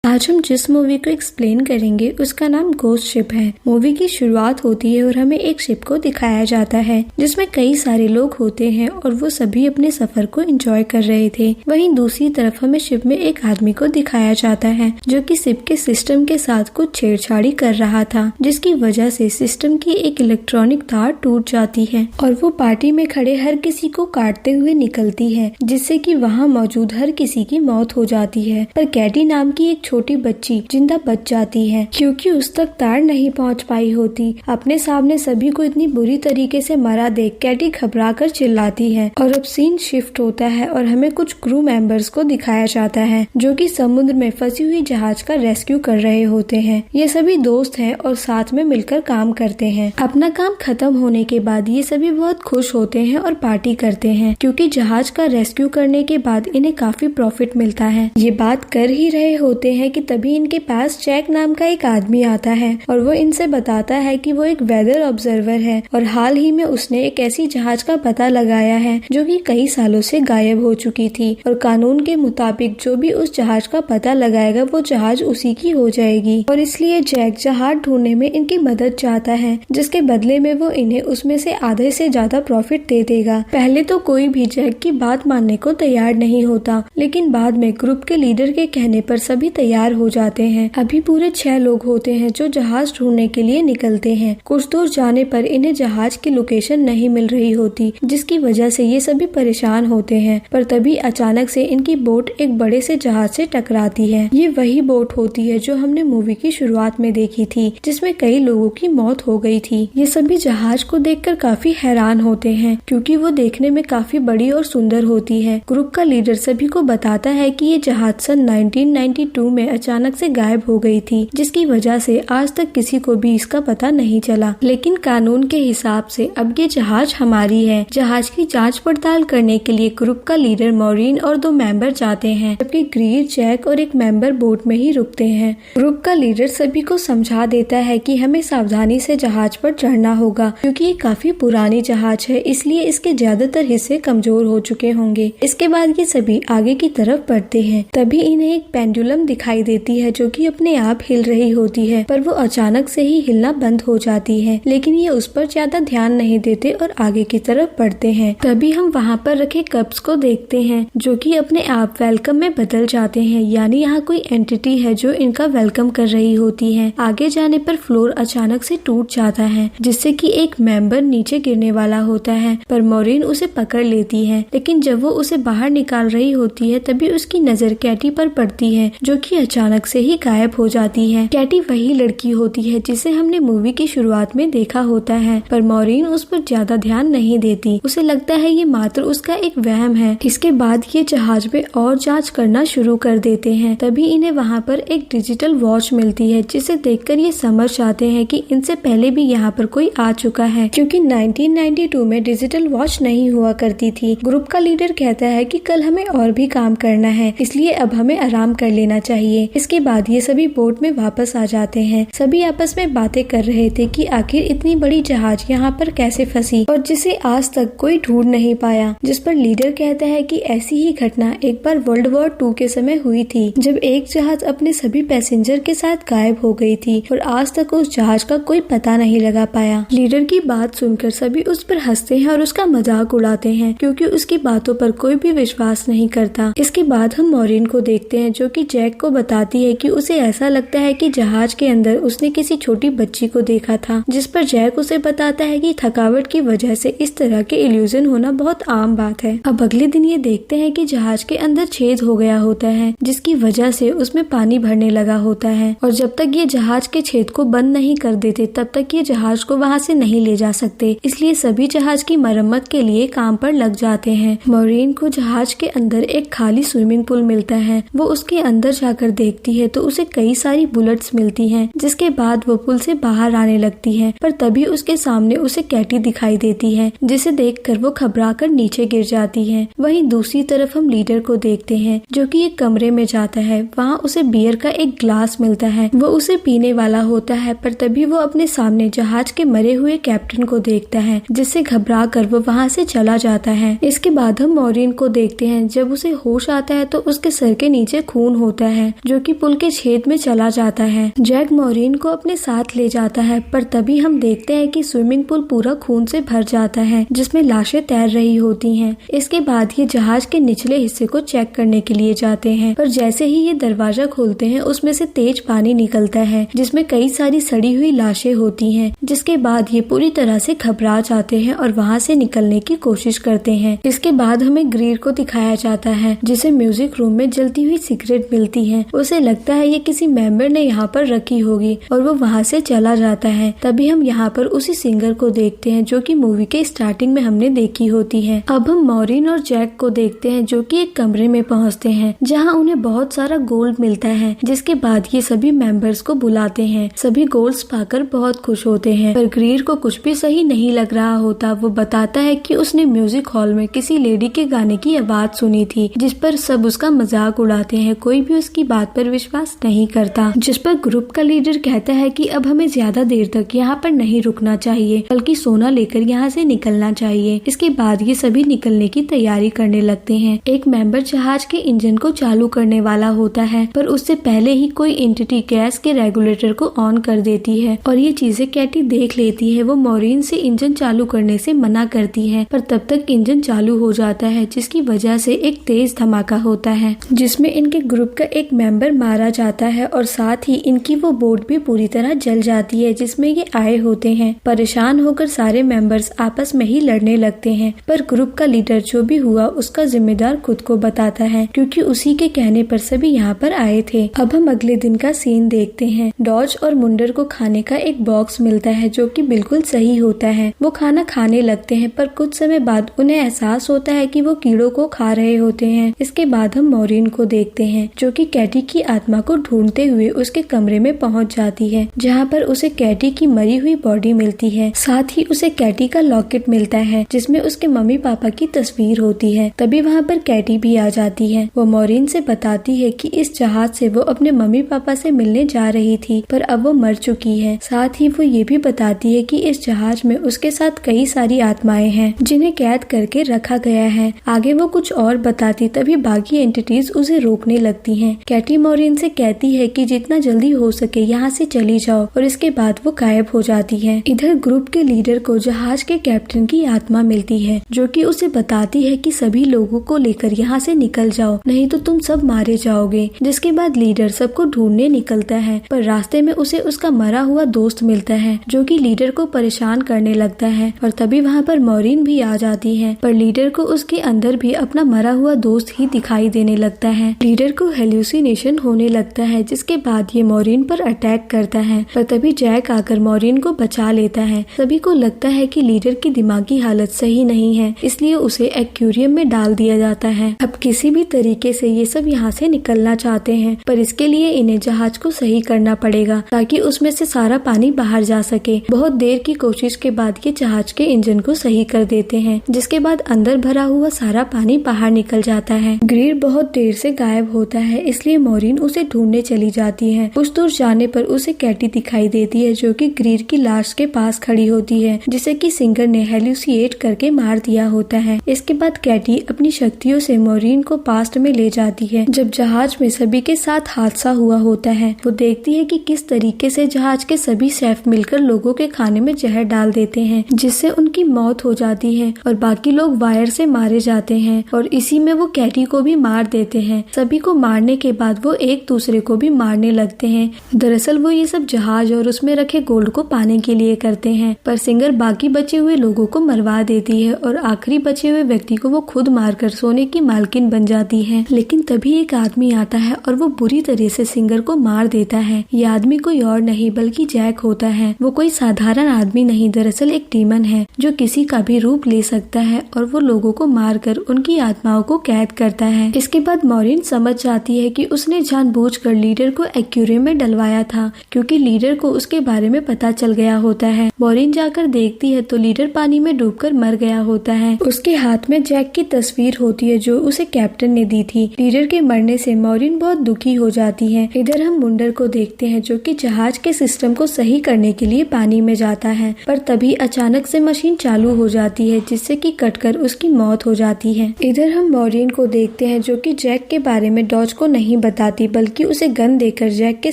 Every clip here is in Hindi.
आज हम जिस मूवी को एक्सप्लेन करेंगे उसका नाम घोस्ट शिप है। मूवी की शुरुआत होती है और हमें एक शिप को दिखाया जाता है जिसमें कई सारे लोग होते हैं और वो सभी अपने सफर को एंजॉय कर रहे थे। वहीं दूसरी तरफ हमें शिप में एक आदमी को दिखाया जाता है जो कि शिप के सिस्टम के साथ कुछ छेड़छाड़ी कर रहा था, जिसकी वजह से सिस्टम की एक इलेक्ट्रॉनिक तार टूट जाती है और वो पार्टी में खड़े हर किसी को काटते हुए निकलती है, जिससे कि वहाँ मौजूद हर किसी की मौत हो जाती है। पर कैटी नाम की एक छोटी बच्ची जिंदा बच जाती है क्योंकि उस तक तार नहीं पहुंच पाई होती। अपने सामने सभी को इतनी बुरी तरीके से मरा देख कैटी घबराकर चिल्लाती है और अब सीन शिफ्ट होता है और हमें कुछ क्रू मेंबर्स को दिखाया जाता है जो कि समुद्र में फंसी हुई जहाज का रेस्क्यू कर रहे होते हैं। ये सभी दोस्त हैं और साथ में मिलकर काम करते हैं। अपना काम खत्म होने के बाद ये सभी बहुत खुश होते हैं और पार्टी करते हैं क्योंकि जहाज का रेस्क्यू करने के बाद इन्हें काफी प्रॉफिट मिलता है। ये बात कर ही रहे होते हैं कि तभी इनके पास जैक नाम का एक आदमी आता है और वो इनसे बताता है कि वो एक वेदर ऑब्जर्वर है और हाल ही में उसने एक ऐसी जहाज का पता लगाया है जो कि कई सालों से गायब हो चुकी थी और कानून के मुताबिक जो भी उस जहाज का पता लगाएगा वो जहाज उसी की हो जाएगी और इसलिए जैक जहाज ढूंढने में इनकी मदद चाहता है, जिसके बदले में वो इन्हें उसमें से आधे से ज्यादा प्रॉफिट दे देगा। पहले तो कोई भी जैक की बात मानने को तैयार नहीं होता, लेकिन बाद में ग्रुप के लीडर के कहने पर सभी तैयार हो जाते हैं। अभी पूरे 6 लोग होते हैं जो जहाज ढूंढने के लिए निकलते हैं। कुछ दूर जाने पर इन्हें जहाज की लोकेशन नहीं मिल रही होती, जिसकी वजह से ये सभी परेशान होते हैं। पर तभी अचानक से इनकी बोट एक बड़े से जहाज से टकराती है। ये वही बोट होती है जो हमने मूवी की शुरुआत में देखी थी, जिसमें कई लोगों की मौत हो गई थी। ये सभी जहाज को देखकर काफी हैरान होते हैं क्योंकि वो देखने में काफी बड़ी और सुंदर होती है। ग्रुप का लीडर सभी को बताता है कि ये जहाज सन 1992 में अचानक से गायब हो गई थी, जिसकी वजह से आज तक किसी को भी इसका पता नहीं चला। लेकिन कानून के हिसाब से अब ये जहाज हमारी है। जहाज की जांच पड़ताल करने के लिए ग्रुप का लीडर मॉरीन और 2 मेंबर जाते हैं, जबकि ग्रीर, जैक और एक मेंबर बोट में ही रुकते हैं। ग्रुप का लीडर सभी को समझा देता है कि हमें सावधानी से जहाज पर चढ़ना होगा क्योंकि ये काफी पुरानी जहाज है, इसलिए इसके ज्यादातर हिस्से कमजोर हो चुके होंगे। इसके बाद ये सभी आगे की तरफ बढ़ते हैं। तभी इन्हें एक पेंडुलम दिखाई देती है जो कि अपने आप हिल रही होती है, पर वो अचानक से ही हिलना बंद हो जाती है। लेकिन ये उस पर ज्यादा ध्यान नहीं देते और आगे की तरफ बढ़ते हैं। तभी हम वहाँ पर रखे कप्स को देखते हैं जो कि अपने आप वेलकम में बदल जाते हैं, यानी यहाँ कोई एंटिटी है जो इनका वेलकम कर रही होती है। आगे जाने पर फ्लोर अचानक से टूट जाता है, जिससे कि एक मेंबर नीचे गिरने वाला होता है, पर मॉरीन उसे पकड़ लेती है। लेकिन जब वो उसे बाहर निकाल रही होती है तभी उसकी नजर कैटी पर पड़ती है जो कि अचानक से ही गायब हो जाती है। कैटी वही लड़की होती है जिसे हमने मूवी की शुरुआत में देखा होता है, पर मॉरीन उस पर ज्यादा ध्यान नहीं देती। उसे लगता है ये मात्र उसका एक वहम है। इसके बाद ये जहाज में और जांच करना शुरू कर देते हैं। तभी इन्हें वहाँ पर एक डिजिटल वॉच मिलती है, जिसे देखकर ये समझ जाते हैं कि इनसे पहले भी यहाँ पर कोई आ चुका है, क्योंकि 1992 में डिजिटल वॉच नहीं हुआ करती थी। ग्रुप का लीडर कहता है कि कल हमें और भी काम करना है, इसलिए अब हमें आराम कर लेना चाहिए। इसके बाद ये सभी बोट में वापस आ जाते हैं। सभी आपस में बातें कर रहे थे कि आखिर इतनी बड़ी जहाज यहाँ पर कैसे फंसी और जिसे आज तक कोई ढूंढ नहीं पाया। जिस पर लीडर कहता है कि ऐसी ही घटना एक बार वर्ल्ड वॉर 2 के समय हुई थी, जब एक जहाज अपने सभी पैसेंजर के साथ गायब हो गई थी और आज तक उस जहाज का कोई पता नहीं लगा पाया। लीडर की बात सुनकर सभी उस पर हंसते हैं और उसका मजाक उड़ाते हैं क्योंकि उसकी बातों पर कोई भी विश्वास नहीं करता। इसके बाद हम मॉरीन को देखते हैं जो कि जैक को बताती है कि उसे ऐसा लगता है कि जहाज के अंदर उसने किसी छोटी बच्ची को देखा था, जिस पर जैक उसे बताता है कि थकावट की वजह से इस तरह के इल्यूजन होना बहुत आम बात है। अब अगले दिन ये देखते हैं कि जहाज के अंदर छेद हो गया होता है, जिसकी वजह से उसमें पानी भरने लगा होता है और जब तक ये जहाज के छेद को बंद नहीं कर देते तब तक ये जहाज को वहाँ से नहीं ले जा सकते। इसलिए सभी जहाज की मरम्मत के लिए काम पर लग जाते हैं। मॉरीन को जहाज के अंदर एक खाली स्विमिंग पूल मिलता है। वो उसके अंदर जाकर देखती है तो उसे कई सारी बुलेट्स मिलती हैं, जिसके बाद वो पुल से बाहर आने लगती है। पर तभी उसके सामने उसे कैटी दिखाई देती है, जिसे देखकर वो घबराकर नीचे गिर जाती है। वहीं दूसरी तरफ हम लीडर को देखते हैं जो कि एक कमरे में जाता है। वहाँ उसे बियर का एक ग्लास मिलता है। वो उसे पीने वाला होता है, पर तभी वो अपने सामने जहाज के मरे हुए कैप्टन को देखता है, जिससे घबरा कर वो वहाँ से चला जाता है। इसके बाद हम मॉरीन को देखते हैं। जब उसे होश आता है तो उसके सर के नीचे खून होता है है जो कि पुल के छेद में चला जाता है। जैक मॉरीन को अपने साथ ले जाता है, पर तभी हम देखते हैं कि स्विमिंग पूल पूरा खून से भर जाता है जिसमें लाशें तैर रही होती हैं। इसके बाद ये जहाज के निचले हिस्से को चेक करने के लिए जाते हैं, पर जैसे ही ये दरवाजा खोलते हैं उसमें से तेज पानी निकलता है जिसमें कई सारी सड़ी हुई लाशें होती हैं। जिसके बाद ये पूरी तरह से घबरा जाते हैं और वहाँ से निकलने की कोशिश करते हैं। इसके बाद हमें ग्रीर को दिखाया जाता है जिसे म्यूजिक रूम में जलती हुई सिगरेट मिलती है। उसे लगता है ये किसी मेंबर ने यहाँ पर रखी होगी और वो वहाँ से चला जाता है। तभी हम यहाँ पर उसी सिंगर को देखते हैं जो कि मूवी के स्टार्टिंग में हमने देखी होती है। अब हम मॉरीन और जैक को देखते हैं जो कि एक कमरे में पहुँचते हैं जहाँ उन्हें बहुत सारा गोल्ड मिलता है। जिसके बाद ये सभी मेंबर्स को बुलाते हैं। सभी गोल्ड्स पाकर बहुत खुश होते हैं, पर ग्रीर को कुछ भी सही नहीं लग रहा होता। वो बताता है कि उसने म्यूजिक हॉल में किसी लेडी के गाने की आवाज सुनी थी जिस पर सब उसका मजाक उड़ाते हैं, कोई भी उसकी बात पर विश्वास नहीं करता। जिस पर ग्रुप का लीडर कहता है कि अब हमें ज्यादा देर तक यहाँ पर नहीं रुकना चाहिए बल्कि सोना लेकर यहाँ से निकलना चाहिए। इसके बाद ये सभी निकलने की तैयारी करने लगते हैं। एक मेंबर जहाज के इंजन को चालू करने वाला होता है, पर उससे पहले ही कोई एंटिटी गैस के रेगुलेटर को ऑन कर देती है और ये चीजें कैटी देख लेती है। वो मॉरीन से इंजन चालू करने से मना करती है, पर तब तक इंजन चालू हो जाता है जिसकी वजह से एक तेज धमाका होता है जिसमें इनके ग्रुप का एक मेंबर मारा जाता है और साथ ही इनकी वो बोट भी पूरी तरह जल जाती है जिसमें ये आए होते हैं। परेशान होकर सारे मेंबर्स आपस में ही लड़ने लगते हैं, पर ग्रुप का लीडर जो भी हुआ उसका जिम्मेदार खुद को बताता है क्योंकि उसी के कहने पर सभी यहाँ पर आए थे। अब हम अगले दिन का सीन देखते हैं। डॉज और मुंडर को खाने का एक बॉक्स मिलता है जो कि बिल्कुल सही होता है। वो खाना खाने लगते हैं, पर कुछ समय बाद उन्हें एहसास होता है कि वो कीड़ों को खा रहे होते हैं। इसके बाद हम मॉरीन को देखते हैं जो कि कैटी की आत्मा को ढूंढते हुए उसके कमरे में पहुंच जाती है जहां पर उसे कैटी की मरी हुई बॉडी मिलती है। साथ ही उसे कैटी का लॉकेट मिलता है जिसमें उसके मम्मी पापा की तस्वीर होती है। तभी वहाँ पर कैटी भी आ जाती है। वो मॉरीन से बताती है कि इस जहाज से वो अपने मम्मी पापा से मिलने जा रही थी, पर अब वो मर चुकी है। साथ ही वो ये भी बताती है कि इस जहाज में उसके साथ कई सारी आत्माएं हैं जिन्हें कैद करके रखा गया है। आगे वो कुछ और बताती, तभी बाकी एंटिटीज उसे रोकने लगती हैं। कैटी मॉरीन से कहती है कि जितना जल्दी हो सके यहाँ से चली जाओ और इसके बाद वो गायब हो जाती है। इधर ग्रुप के लीडर को जहाज के कैप्टन की आत्मा मिलती है जो कि उसे बताती है कि सभी लोगों को लेकर यहाँ से निकल जाओ, नहीं तो तुम सब मारे जाओगे। जिसके बाद लीडर सबको ढूंढने निकलता है, पर रास्ते में उसे उसका मरा हुआ दोस्त मिलता है जो कि लीडर को परेशान करने लगता है। और तभी वहाँ पर मॉरीन भी आ जाती है, पर लीडर को उसके अंदर भी अपना मरा हुआ दोस्त ही दिखाई देने लगता है। लीडर को हेल्यूसिनेशन होने लगता है जिसके बाद ये मॉरीन पर अटैक करता है, पर तभी जैक आकर मॉरीन को बचा लेता है। सभी को लगता है कि लीडर की दिमागी हालत सही नहीं है, इसलिए उसे एक्वेरियम में डाल दिया जाता है। अब किसी भी तरीके से ये सब यहाँ से निकलना चाहते हैं, पर इसके लिए इन्हें जहाज को सही करना पड़ेगा ताकि उसमें से सारा पानी बाहर जा सके। बहुत देर की कोशिश के बाद ये जहाज के इंजन को सही कर देते हैं, जिसके बाद अंदर भरा हुआ सारा पानी बाहर निकल जाता है। ग्रीर बहुत देर से गायब होता है, इसलिए मॉरीन उसे ढूंढने चली जाती है। कुछ दूर जाने पर उसे कैटी दिखाई देती है जो कि ग्रीर की लाश के पास खड़ी होती है जिसे कि सिंगर ने हेल्यूसिएट करके मार दिया होता है। इसके बाद कैटी अपनी शक्तियों से मॉरीन को पास्ट में ले जाती है जब जहाज में सभी के साथ हादसा हुआ होता है। वो देखती है कि किस तरीके से जहाज के सभी शेफ मिलकर लोगों के खाने में जहर डाल देते हैं जिससे उनकी मौत हो जाती है और बाकी लोग वायर से मारे जाते हैं और इसी में वो कैटी को भी मार देते हैं। सभी को मारने के बाद वो एक दूसरे को भी मारने लगते हैं। दरअसल वो ये सब जहाज और उसमें रखे गोल्ड को पाने के लिए करते हैं, पर सिंगर बाकी बचे हुए लोगों को मरवा देती है और आखिरी बचे हुए व्यक्ति को वो खुद मारकर सोने की मालकिन बन जाती है। लेकिन तभी एक आदमी आता है और वो बुरी तरह से सिंगर को मार देता है। ये आदमी कोई और नहीं बल्कि जैक होता है। वो कोई साधारण आदमी नहीं, दरअसल एक डीमन है जो किसी का भी रूप ले सकता है और वो लोगों को मारकर उनकी आत्माओं को कैद करता है। इसके बाद मॉरीन समझ जाती है कि उसने जानबूझकर लीडर को एक्वेरियम में डलवाया था क्योंकि लीडर को उसके बारे में पता चल गया होता है। मॉरीन जाकर देखती है तो लीडर पानी में डूबकर मर गया होता है। उसके हाथ में जैक की तस्वीर होती है जो उसे कैप्टन ने दी थी। लीडर के मरने से मॉरीन बहुत दुखी हो जाती है। इधर हम मुंडर को देखते हैं जो कि जहाज के सिस्टम को सही करने के लिए पानी में जाता है, पर तभी अचानक से मशीन चालू हो जाती है जिससे कि कटकर उसकी मौत हो जाती है। इधर हम मॉरीन को देखते हैं जो कि जैक के बारे में डॉज को नहीं बताती बल्कि उसे गन देकर जैक के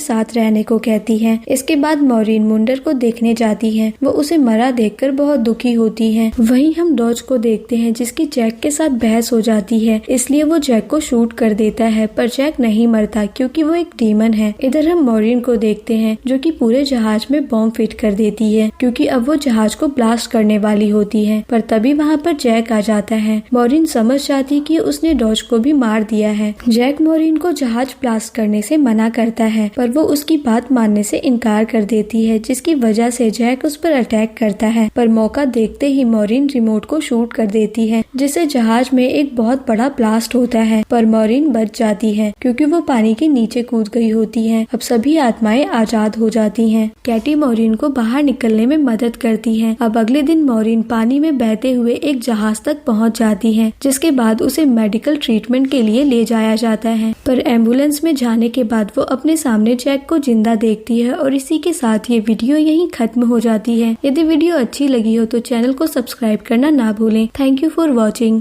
साथ रहने को कहती है। इसके बाद मॉरिन मुंडर को देखने जाती है। वो उसे मरा देखकर बहुत दुखी होती है। वहीं हम डॉज को देखते हैं जिसकी जैक के साथ बहस हो जाती है, इसलिए वो जैक को शूट कर देता है, पर जैक नहीं मरता क्योंकि वो एक डीमन है। इधर हम मॉरिन को देखते हैं जो कि पूरे जहाज में बॉम्ब फिट कर देती है क्योंकि अब वो जहाज को ब्लास्ट करने वाली होती है, पर तभी वहाँ पर जैक आ जाता है। मॉरिन समझ जाती कि उसने डॉज को भी मार दिया है। जैक मॉरिन को जहाज ब्लास्ट करने से मना करता है, पर वो उसकी बात मानने से इनकार कर देती है, जिसकी वजह से जैक उस पर अटैक करता है। पर मौका देखते ही मॉरिन रिमोट को शूट कर देती है, जिससे जहाज में एक बहुत बड़ा ब्लास्ट होता है, पर मॉरिन बच जाती है क्योंकि वो पानी के नीचे कूद गई होती है। अब सभी आत्माएं आजाद हो जाती हैं। कैटी मॉरिन को बाहर निकलने में मदद करती है। अब अगले दिन मॉरिन पानी में बहते हुए एक जहाज तक पहुंच जाती है, जिसके बाद उसे मेडिकल ट्रीटमेंट के लिए ले जाया जाता है। पर एम्बुलेंस में जाने के बाद वो अपने सामने जैक को जिंदा देखती है। और इसी के साथ ये वीडियो यहीं खत्म हो जाती है। यदि वीडियो अच्छी लगी हो तो चैनल को सब्सक्राइब करना ना भूलें। Thank you for watching.